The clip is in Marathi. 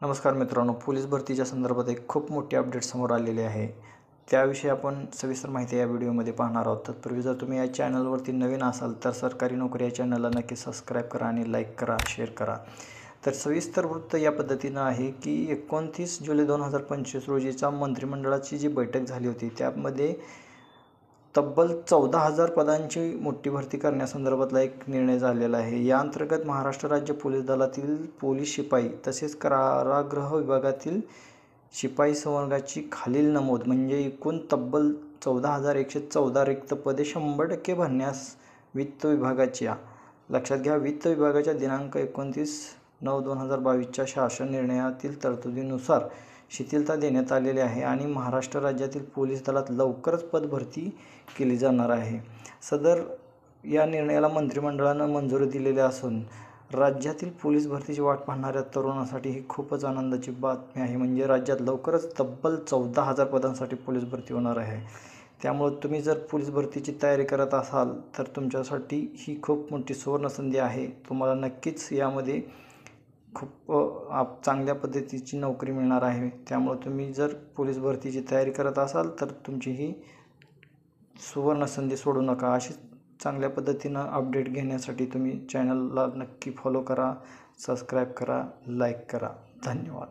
नमस्कार मित्रांनो, पोलीस भरतीच्या संदर्भात एक खूप मोठी अपडेट समोर आलेली आहे. त्याविषयी आपण सविस्तर माहिती या व्हिडिओमध्ये पाहणार आहोत. तत्पूर्वी जर तुम्ही या चॅनलवरती नवीन असाल तर सरकारी नोकरी या चॅनलला नक्की सबस्क्राईब करा आणि लाईक करा, शेअर करा. तर सविस्तर वृत्त या पद्धतीनं आहे की 29 जुलै 2025 रोजीचा मंत्रिमंडळाची जी बैठक झाली होती त्यामध्ये तब्बल 14,000 पदांची मोठी भरती करण्यासंदर्भातला एक निर्णय झालेला आहे. या अंतर्गत महाराष्ट्र राज्य पोलीस दलातील पोलीस शिपाई तसेच कारागृह विभागातील शिपाई संवर्गाची खालील नमूद म्हणजे एकूण तब्बल 14,114 रिक्त पदे 100% भरण्यास वित्त विभागाच्या लक्षात घ्या वित्त विभागाच्या दिनांक 29/9/2022च्या शासन निर्णयातील तरतुदीनुसार शिथिलता देण्यात आलेली आहे आणि महाराष्ट्र राज्यातील पोलीस दलात लवकरच पदभरती केली जाणार आहे. सदर या निर्णयाला मंत्रिमंडळानं मंजुरी दिलेली असून राज्यातील पोलीस भरतीची वाट पाहणाऱ्या तरुणांसाठी ही खूपच आनंदाची बातमी आहे. म्हणजे राज्यात लवकरच तब्बल 14,000 पदांसाठी पोलीस भरती होणार आहे. त्यामुळे तुम्ही जर पोलीस भरतीची तयारी करत असाल तर तुमच्यासाठी ही खूप मोठी सुवर्णसंधी आहे. तुम्हाला नक्कीच यामध्ये खूप चांगल्या पद्धतीची नोकरी मिळणार आहे. त्यामुळे तुम्ही जर पोलीस भरतीची तयारी करत असाल तर तुमची ही सुवर्णसंधी सोडू नका. अशी चांगल्या पद्धतीनं अपडेट घेण्यासाठी तुम्ही चॅनलला नक्की फॉलो करा, सबस्क्राईब करा, लाईक करा. धन्यवाद.